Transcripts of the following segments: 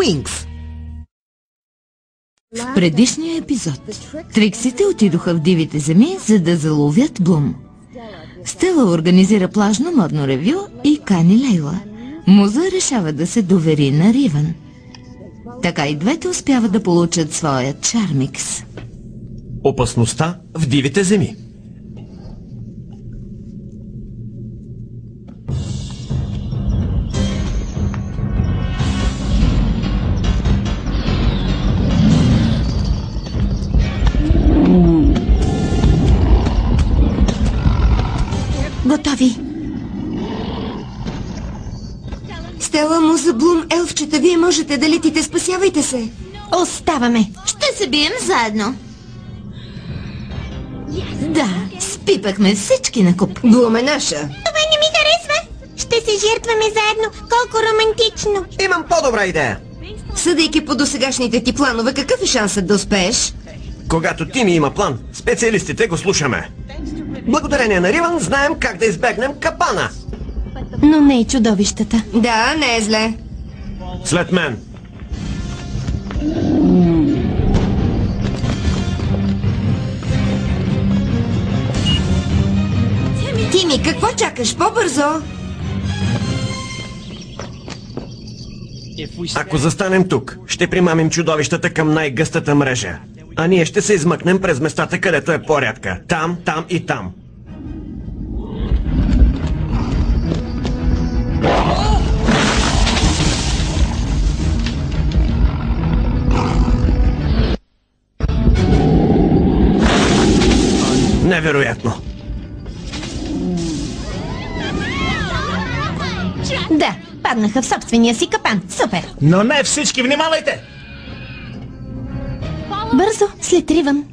Уинкс. В предишния епизод Триксите отидоха в дивите земи, за да заловят Блум. Стела организира плажно модно ревю и кани Лейла. Муза решава да се довери на Ривън. Така и двете успяват да получат своя чармикс. Опасността в дивите земи. Готови. Стела, Муза, Блум, елфчета, вие можете да летите, спасявайте се. Оставаме. Ще се бием заедно. Да, спипахме всички на куп. Блум е наша. Това не ми харесва. Ще се жертваме заедно. Колко романтично. Имам по-добра идея. Съдейки по досегашните ти планове, какъв е шансът да успееш? Когато Тими има план, специалистите го слушаме. Благодарение на Ривън знаем как да избегнем капана. Но не и чудовищата. Да, не е зле. След мен. Тими, какво чакаш? По-бързо! Ако застанем тук, ще примамим чудовищата към най-гъстата мрежа. А ние ще се измъкнем през местата, където е по-рядка. Там, там и там. Невероятно! Да, паднаха в собствения си капан. Супер! Но не всички, внимавайте! Бързо, след Ривън.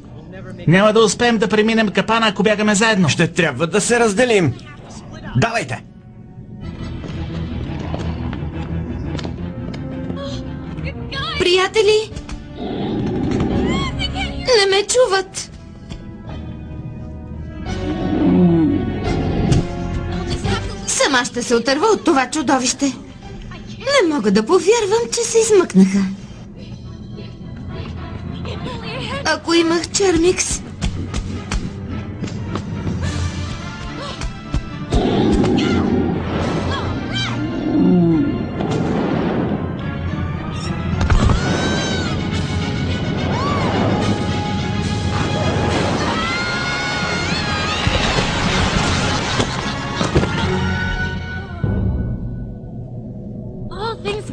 Няма да успеем да преминем капана, ако бягаме заедно. Ще трябва да се разделим. Давайте! Приятели! Не ме чуват! Сама ще се отърва от това чудовище. Не мога да повярвам, че се измъкнаха. Ако имах чармикс...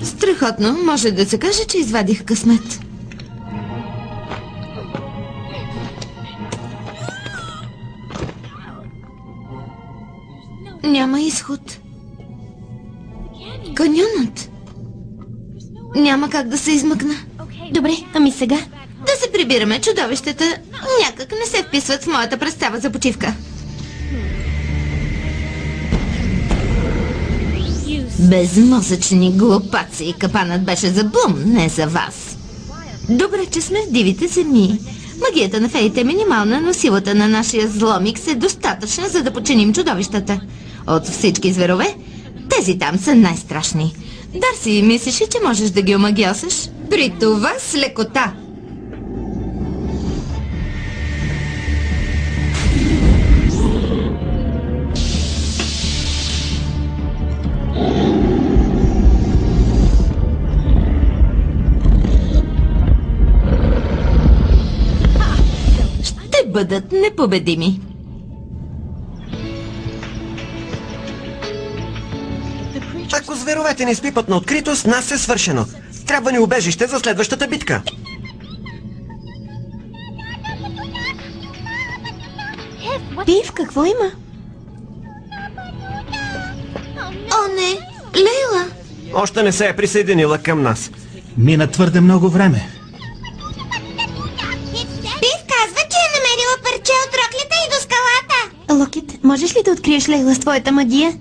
Страхотно. Може да се каже, че извадих късмет. Няма изход. Каньонът. Няма как да се измъкна. Добре, ами сега? Да се прибираме. Чудовищата някак не се вписват в моята представа за почивка. Безмозъчни глупаци. Капанът беше за Блум, не за вас. Добре, че сме в дивите земи. Магията на феите е минимална, но силата на нашия зломикс е достатъчна, за да починим чудовищата. От всички зверове, тези там са най-страшни. Дарси, мислиш ли, че можеш да ги омагиосаш? При това с лекота. Ще бъдат непобедими. Ако зверовете ни спипат на открито, с нас е свършено. Трябва ни убежище за следващата битка. Пив, какво има? О, не! Лейла! Още не се е присъединила към нас. Мина твърде много време. Пив казва, че е намерила парче от роклята и до скалата. Локет, можеш ли да откриеш Лейла с твоята магия?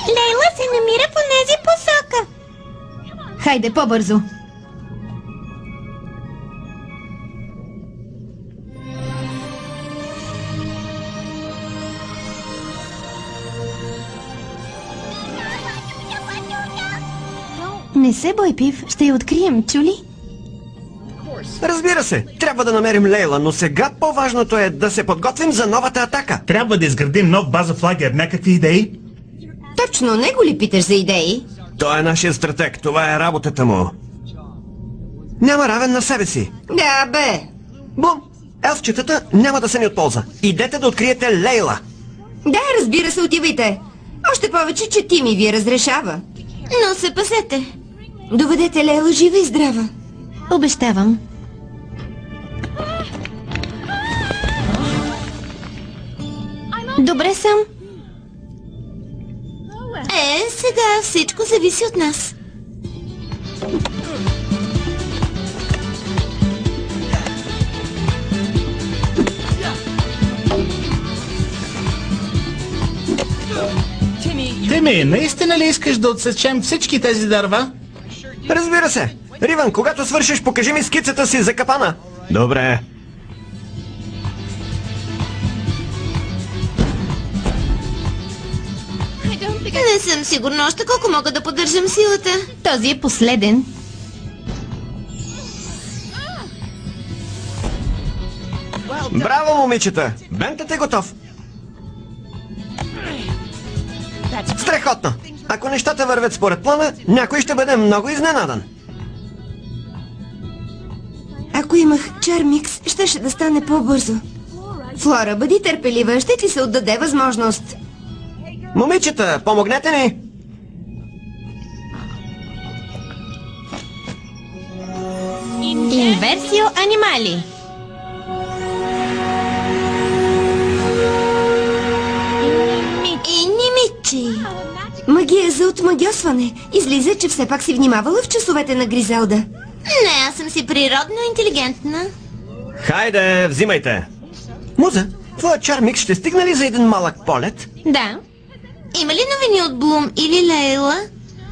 Лейла се намира по тази посока. Хайде, по-бързо. Не се бой, Пив, ще я открием, чули? Разбира се, трябва да намерим Лейла, но сега по-важното е да се подготвим за новата атака. Трябва да изградим нов базов лагер. Някакви идеи? Точно него ли питаш за идеи? Той е нашия стратег, това е работата му. Няма равен на себе си. Да, бе. Бум! Елфчетата няма да са ни от полза. Идете да откриете Лейла. Да, разбира се, отивайте. Още повече, че Тими ви разрешава. Но се пасете. Доведете Лейла жива и здрава. Обещавам. Добре съм. Сега всичко зависи от нас. Тими, наистина ли искаш да отсечем всички тези дърва? Разбира се. Риван, когато свършиш, покажи ми скицата си за капана. Добре. Не съм сигурна още колко мога да поддържам силата. Този е последен. Браво, момичета! Бентът е готов. Страхотно! Ако нещата вървят според плана, някой ще бъде много изненадан. Ако имах чармикс, щеше да стане по-бързо. Флора, бъди търпелива, ще ти се отдаде възможност. Момичета, помогнете ни! Инверсио анимали. И Нимичи. Магия за отмагьосване. Излиза, че все пак си внимавала в часовете на Гризелда. Не, аз съм си природно интелигентна. Хайде, взимайте! Муза, твоя чармикс ще стигне ли за един малък полет? Да. Има ли новини от Блум или Лейла?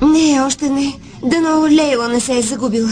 Не, още не. Дано Лейла не се е загубила.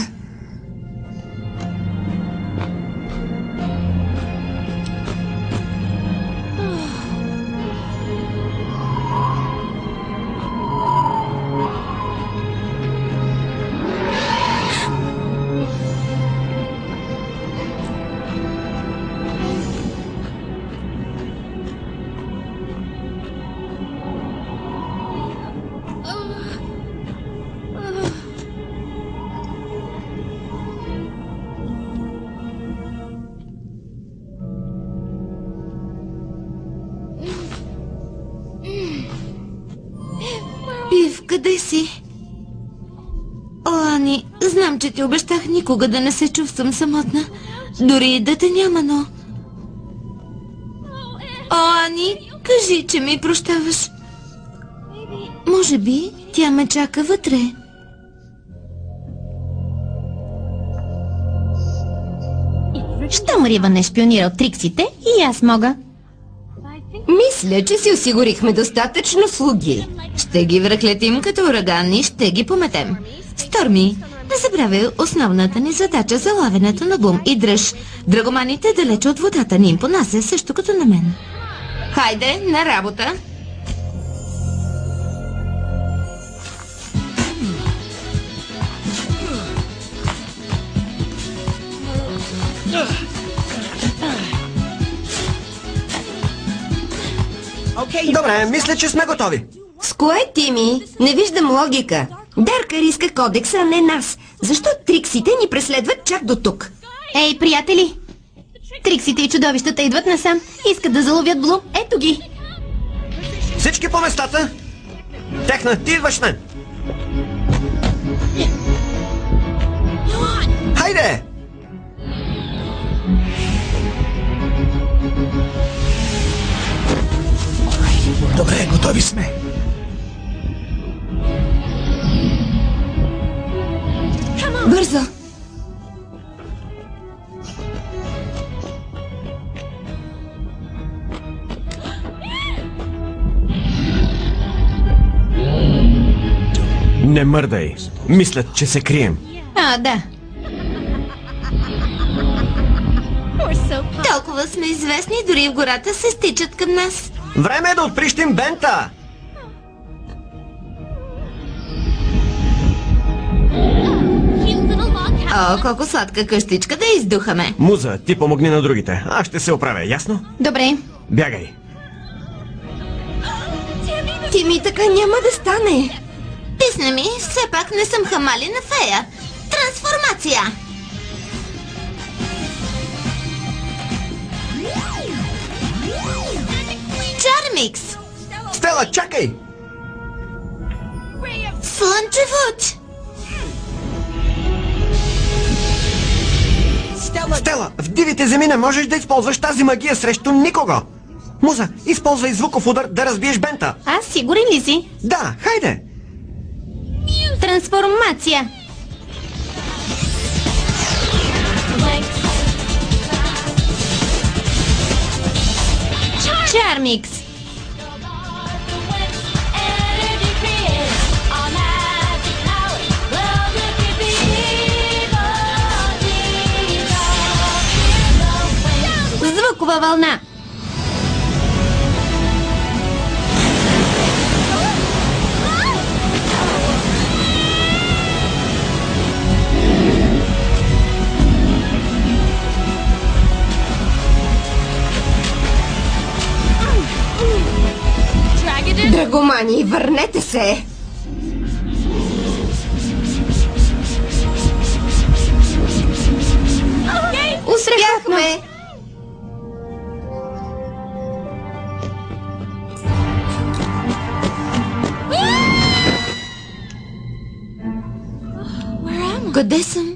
Пив, къде си? О, Ани, знам, че ти обещах никога да не се чувствам самотна. Дори и да те няма, но... О, Ани, кажи, че ми прощаваш. Може би тя ме чака вътре. Щом Риван е шпионирал Триксите, и аз мога. Мисля, че си осигурихме достатъчно слуги. Ще ги връхлетим като ураган и ще ги пометем. Сторми, не забравяй основната ни задача за лавенето на Бум и дръж. Драгоманите далече от водата ни им понася, също като на мен. Хайде, на работа! Добре, мисля, че сме готови. С кое, Тими? Не виждам логика. Дарка риска кодекса, а не нас. Защо Триксите ни преследват чак до тук? Ей, приятели! Триксите и чудовищата идват насам. Искат да заловят Блум. Ето ги! Всички по местата. Техна, ти идваш мен. Хайде! Добре, готови сме. Бързо! Не мърдай. Мислят, че се крием. А, да. Толкова сме известни, дори в гората се стичат към нас. Време е да отприщим Бента! О, колко сладка къщичка да издухаме. Муза, ти помогни на другите. Аз ще се оправя, ясно? Добре. Бягай. Тими, така няма да стане. Писна ми, все пак не съм хамалина фея. Трансформация! Чармикс! Стела, чакай! Слънчев луч! Стела, в дивите земи не можеш да използваш тази магия срещу никого. Муза, използвай звуков удар да разбиеш бента. Аз сигурен ли си? Да, хайде! Трансформация. Чармикс. Звукова вълна. Драгомани, върнете се! Успяхме! Къде съм?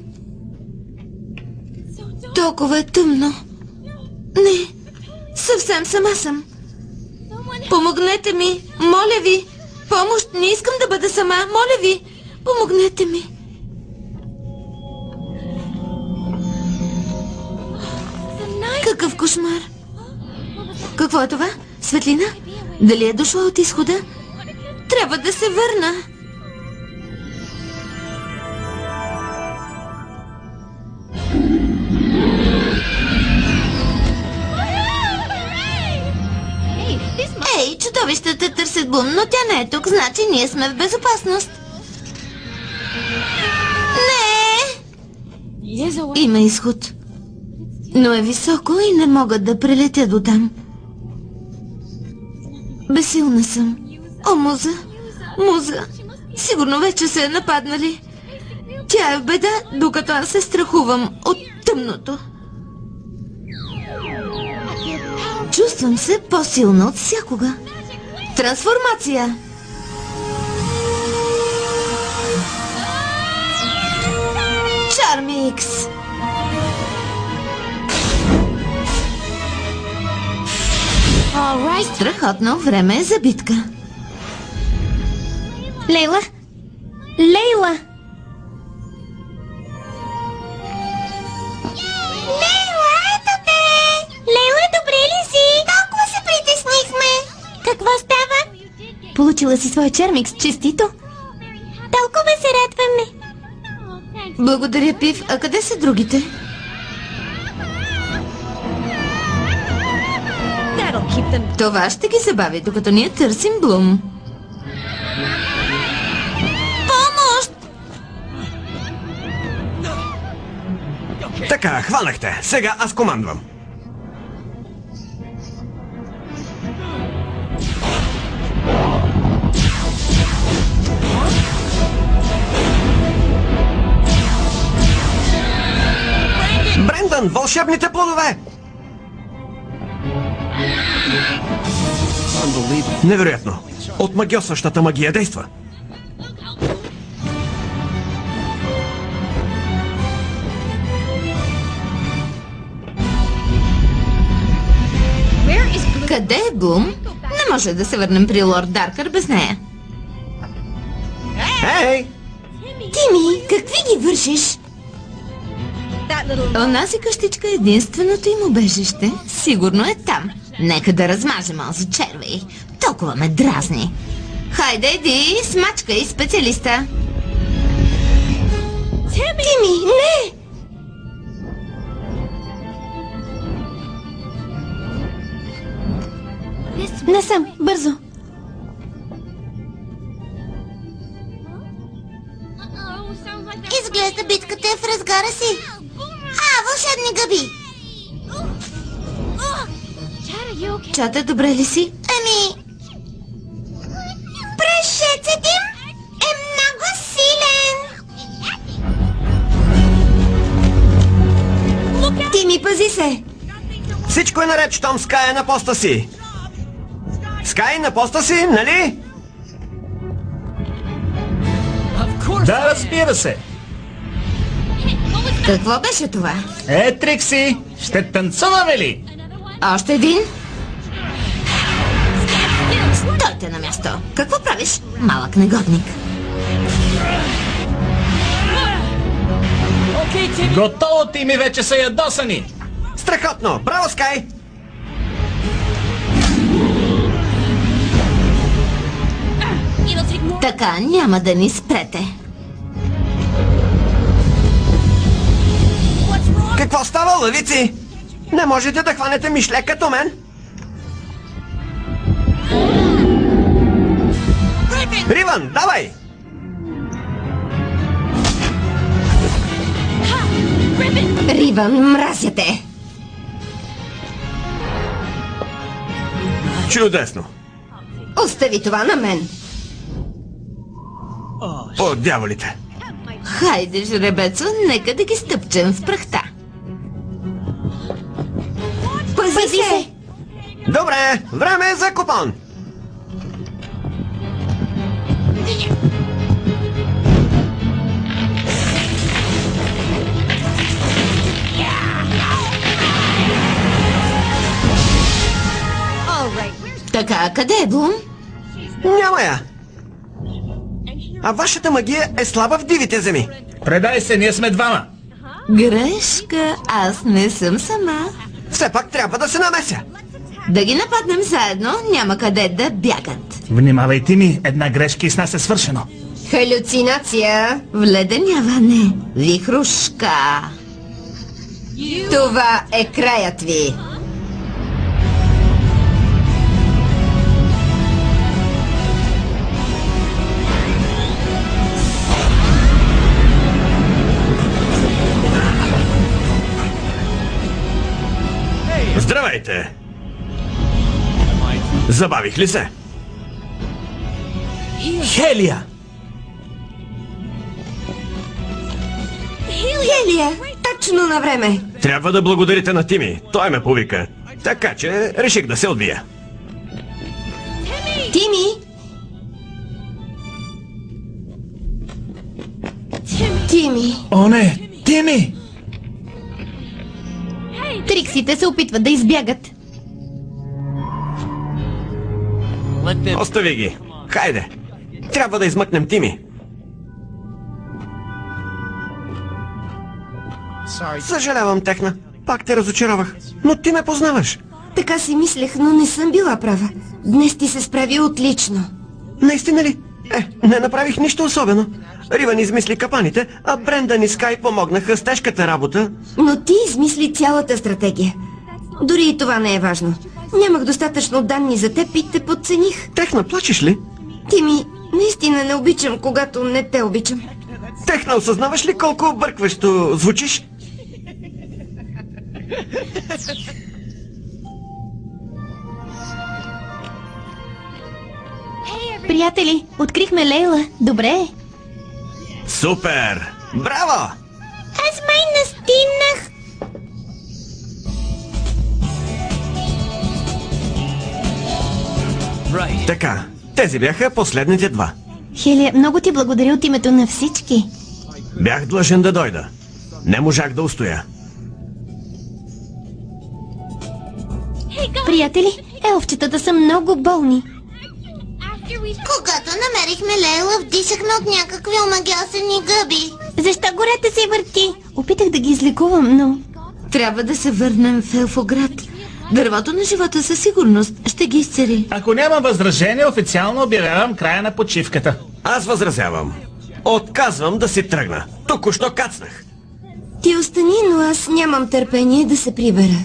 Толкова е тъмно. Не, съвсем сама съм. Помогнете ми, моля ви. Помощ, не искам да бъда сама, моля ви. Помогнете ми. Какъв кошмар. Какво е това? Светлина? Дали е дошла от изхода? Трябва да се върна. Ей, чудовищата търсят Бум, но тя не е тук, значи ние сме в безопасност. Не! Има изход. Но е високо и не мога да прелетя до там. Безсилна съм. О, Муза! Муза! Сигурно вече се е нападнали. Тя е в беда, докато аз се страхувам от тъмното. Чувствам се по-силна от всякога. Трансформация! Чармикс! Страхотно време е за битка. Лейла! Лейла! Лейла, ето те! Лейла, добре ли си? Толкова се притеснихме! Какво става? Получила си своя чармикс, честито. Толкова се радваме! Благодаря, Пив. А къде са другите? Това ще ги забави, докато ние търсим Блум. Помощ! Така, хванахте. Сега аз командвам. Брендан, вълшебните плодове! Невероятно. От магиосващата магия действа. Къде е Блум? Не може да се върнем при Лорд Даркър без нея. Ей! Тими, какви ги вършиш? Онази къщичка е единственото им убежище. Сигурно е там. Нека да размажем онзи червей. Толкова ме дразни. Хайде, иди, смачкай специалиста. Тими, не! Насам, бързо. Изглежда битката е в разгара си! Вълшебни гъби! Чата, добре ли си? Прашецът им е много силен! Тими, пази се! Всичко е наред, щом Скай е на поста си. Скай на поста си, нали? Да, разбира се. Какво беше това? Трикси, ще танцуваме ли? Още един? Стойте на място. Какво правиш, малък негодник? Готово, Тими, вече са ядосани. Страхотно! Браво, Скай! Така няма да ни спрете. Какво става, лъвици? Не можете да хванете мишле като мен? Ривън, давай! Ривън, мразя те! Чудесно! Остави това на мен! О, дяволите! Хайде, жребецо, нека да ги стъпчем в прахта. Пази се! Добре, време е за купон! Така, къде е Блум? Няма я! А вашата магия е слаба в дивите земи. Предай се, ние сме двама. Грешка, аз не съм сама. Все пак трябва да се намеся. Да ги нападнем заедно, няма къде да бягат. Внимавай, Тими, една грешка и с нас е свършено. Халюцинация! Вледеняване, вихрушка. Това е краят ви! Здравейте! Забавих ли се? Хелия! Хелия! Точно на време! Трябва да благодарите на Тими. Той ме повика. Така че реших да се отбия. Тими! Тими! О, не! Тими! Триксите се опитват да избягат. Остави ги. Хайде. Трябва да измъкнем Тими. Съжалявам, Техна. Пак те разочаровах. Но ти ме познаваш. Така си мислех, но не съм била права. Днес ти се справи отлично. Наистина ли? Не направих нищо особено. Ривън измисли капаните, а Брендан и Скай помогнаха с тежката работа. Но ти измисли цялата стратегия. Дори и това не е важно. Нямах достатъчно данни за теб и те подцених. Техна, плачеш ли? Тими, наистина не обичам, когато не те обичам. Техна, осъзнаваш ли колко объркващо звучиш? Приятели, открихме Лейла. Добре. Супер! Браво! Аз май настигнах! Така, тези бяха последните два. Хелия, много ти благодаря от името на всички. Бях длъжен да дойда. Не можах да устоя. Приятели, елфчетата са много болни. Когато намерихме Лейла, вдишахме от някакви омагьосани гъби. Защо гората се върти? Опитах да ги излекувам, но... Трябва да се върнем в Елфоград. Дървото на живота със сигурност ще ги изцери. Ако няма възражение, официално обявявам края на почивката. Аз възразявам. Отказвам да си тръгна. Току-що кацнах. Ти остани, но аз нямам търпение да се прибера.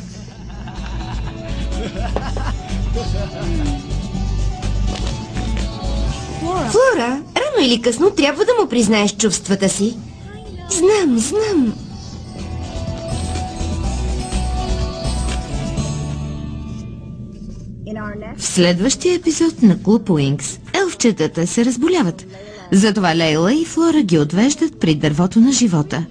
Флора, рано или късно трябва да му признаеш чувствата си. Знам. В следващия епизод на Клуб Уинкс елфчетата се разболяват. Затова Лейла и Флора ги отвеждат при дървото на живота.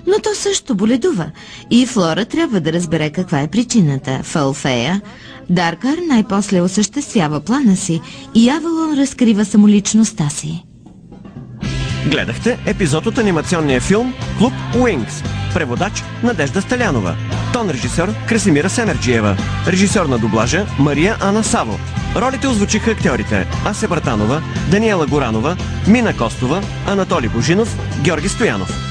Но то също боледува и Флора трябва да разбере каква е причината. В Алфея Даркар най-после осъществява плана си и Авалон разкрива самоличността си. Гледахте епизод от анимационния филм Клуб Уинкс. Преводач Надежда Сталянова. Тон режисьор Красимира Семерджиева. Режисьор на дублажа Мария Ана Саво. Ролите озвучиха актьорите Ася Братанова, Даниела Горанова, Мина Костова, Анатолий Божинов, Георги Стоянов.